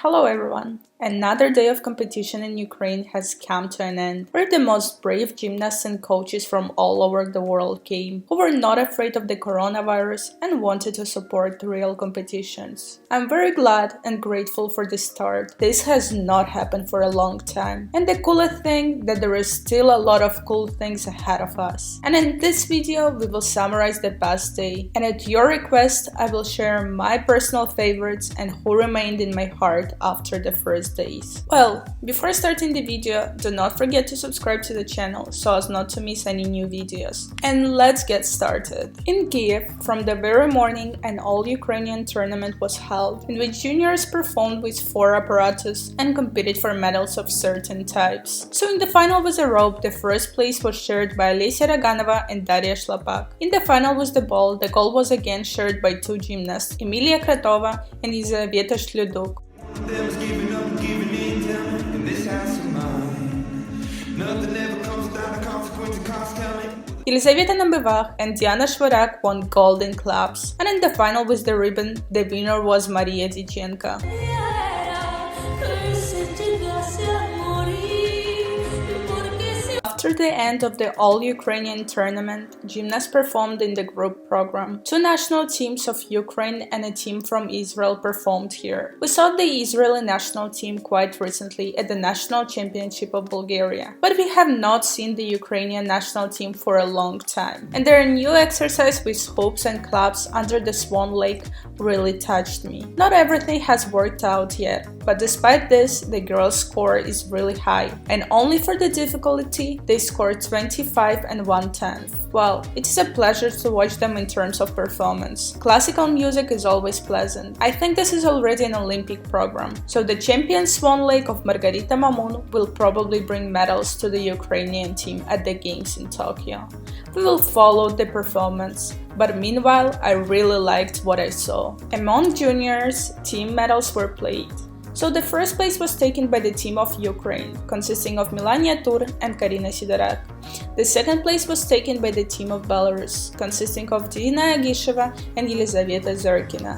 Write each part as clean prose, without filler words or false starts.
Hello everyone! Another day of competition in Ukraine has come to an end, where the most brave gymnasts and coaches from all over the world came, who were not afraid of the coronavirus and wanted to support real competitions. I'm very glad and grateful for the start. This has not happened for a long time, and the coolest thing that there is still a lot of cool things ahead of us. And in this video we will summarize the past day, and at your request I will share my personal favorites and who remained in my heart after the first days. Well, before starting the video, do not forget to subscribe to the channel so as not to miss any new videos. And let's get started. In Kiev, from the very morning, an All-Ukrainian Tournament was held, in which juniors performed with 4 apparatus and competed for medals of certain types. So in the final with the rope, the first place was shared by Olesya Raganova and Daria Shlapak. In the final with the ball, the gold was again shared by 2 gymnasts, Emilia Kratova and Yelizaveta Shlyduk. Yelizaveta Nambivach and Diana Shvarak won gold in clubs, and in the final with the ribbon, the winner was Maria Dichenko. After the end of the All-Ukrainian Tournament, gymnasts performed in the group program. 2 national teams of Ukraine and a team from Israel performed here. We saw the Israeli national team quite recently at the National Championship of Bulgaria, but we have not seen the Ukrainian national team for a long time. And their new exercise with hoops and claps under the Swan Lake really touched me. Not everything has worked out yet, but despite this, the girls' score is really high, and only for the difficulty, they scored 25 and 1/10. Well, it is a pleasure to watch them in terms of performance. Classical music is always pleasant. I think this is already an Olympic program, so the champion Swan Lake of Margarita Mamun will probably bring medals to the Ukrainian team at the games in Tokyo. We will follow the performance, but meanwhile I really liked what I saw. Among juniors, team medals were played. So the first place was taken by the team of Ukraine, consisting of Melania Tur and Karina Sidorak. The second place was taken by the team of Belarus, consisting of Dina Agisheva and Yelizaveta Zerkina.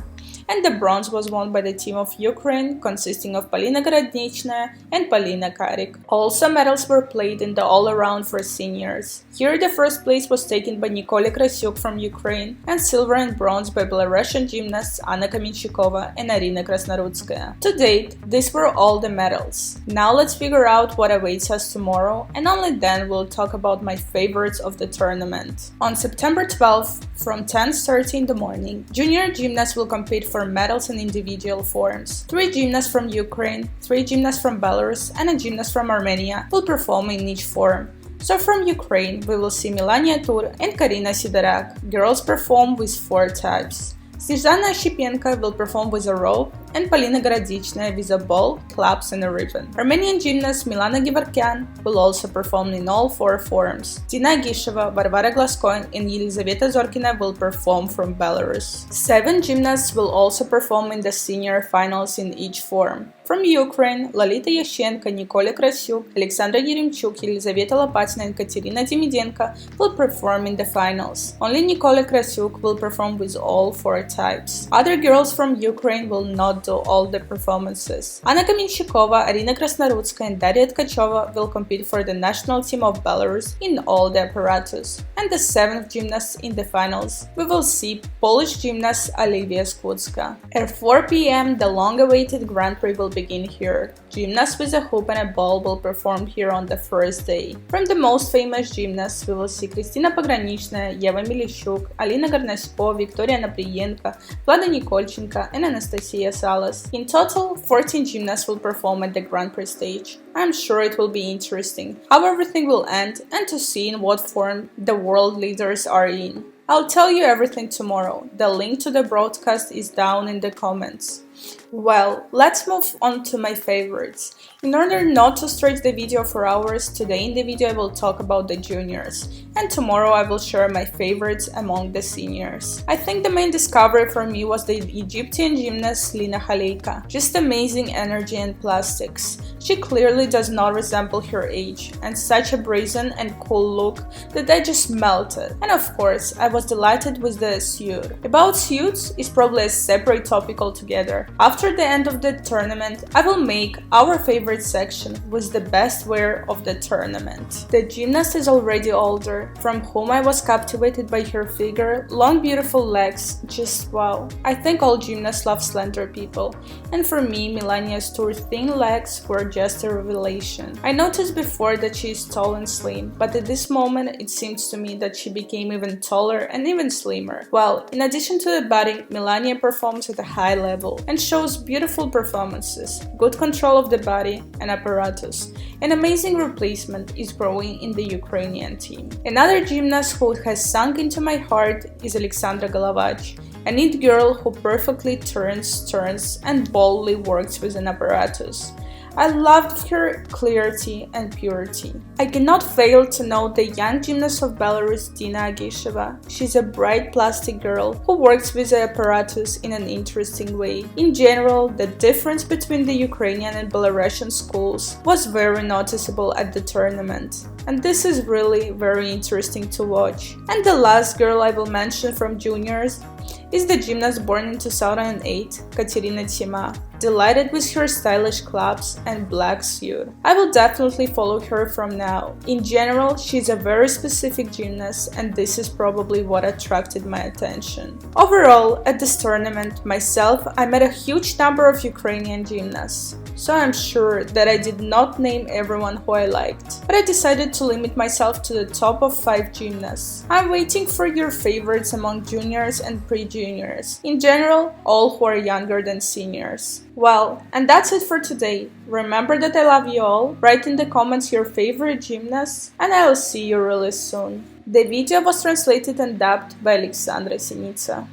And the bronze was won by the team of Ukraine, consisting of Polina Gradnichna and Polina Karik. Also, medals were played in the all-around for seniors. Here, the first place was taken by Nicole Krasyuk from Ukraine, and silver and bronze by Belarusian gymnasts Anna Kamenchikova and Arina Krasnarudskaya. To date, these were all the medals. Now let's figure out what awaits us tomorrow, and only then we'll talk about my favorites of the tournament. On September 12th, from 10:30 in the morning, junior gymnasts will compete for medals in individual forms. 3 gymnasts from Ukraine, 3 gymnasts from Belarus, and a gymnast from Armenia will perform in each form. So from Ukraine, we will see Melania Tur and Karina Sidorak. Girls perform with 4 types. Snezhana Oshipenko will perform with a rope, and Polina Gradichna with a ball, claps and a ribbon. Armenian gymnast Milana Gevorkyan will also perform in all 4 forms. Dina Agisheva, Varvara Glaskoin and Yelizaveta Zorkina will perform from Belarus. 7 gymnasts will also perform in the senior finals in each form. From Ukraine, Lolita Yashchenko, Nicole Krasyuk, Alexandra Yeremchuk, Yelizaveta Lopatina and Katerina Demidenko will perform in the finals. Only Nicole Krasyuk will perform with all 4 types. Other girls from Ukraine will not do all the performances. Anna Kamenchikova, Arina Krasnarudskaya and Daria Tkachova will compete for the national team of Belarus in all the apparatus. And the 7th gymnast in the finals, we will see Polish gymnast Olivia Skutska. At 4 p.m. the long-awaited Grand Prix will begin here. Gymnasts with a hoop and a ball will perform here on the first day. From the most famous gymnasts, we will see Kristina Pogranichna, Yeva Milishuk, Alina Garnasko, Victoria Napriyenko, Vlada Nikolchenko, and Anastasia Salas. In total, 14 gymnasts will perform at the Grand Prix Stage. I'm sure it will be interesting how everything will end and to see in what form the world leaders are in. I'll tell you everything tomorrow. The link to the broadcast is down in the comments. Well, let's move on to my favorites. In order not to stretch the video for hours, today in the video I will talk about the juniors, and tomorrow I will share my favorites among the seniors. I think the main discovery for me was the Egyptian gymnast Lena Sasha. Just amazing energy and plastics. She clearly does not resemble her age, and such a brazen and cool look that I just melted. And of course, I was delighted with the suit. About suits is probably a separate topic altogether, here. After the end of the tournament, I will make our favorite section with the best wear of the tournament. The gymnast is already older, from whom I was captivated by her figure, long beautiful legs, just wow. I think all gymnasts love slender people, and for me, Milania's two thin legs were just a revelation. I noticed before that she is tall and slim, but at this moment it seems to me that she became even taller and even slimmer. Well, in addition to the body, Milania performs at a high level and shows beautiful performances, good control of the body and apparatus. An amazing replacement is growing in the Ukrainian team. Another gymnast who has sunk into my heart is Alexandra Golovach, a neat girl who perfectly turns, and boldly works with an apparatus. I loved her clarity and purity. I cannot fail to note the young gymnast of Belarus, Dina Agisheva. She's a bright plastic girl who works with the apparatus in an interesting way. In general, the difference between the Ukrainian and Belarusian schools was very noticeable at the tournament. And this is really very interesting to watch. And the last girl I will mention from juniors is the gymnast born in 2008, Katerina Tima. Delighted with her stylish clubs and black suit. I will definitely follow her from now. In general, she's a very specific gymnast, and this is probably what attracted my attention. Overall, at this tournament, myself, I met a huge number of Ukrainian gymnasts, so I'm sure that I did not name everyone who I liked, but I decided to limit myself to the top of 5 gymnasts. I'm waiting for your favorites among juniors and pre-juniors. In general, all who are younger than seniors. Well, and that's it for today. Remember that I love you all, write in the comments your favorite gymnasts, and I will see you really soon. The video was translated and dubbed by Alexandra Sinica.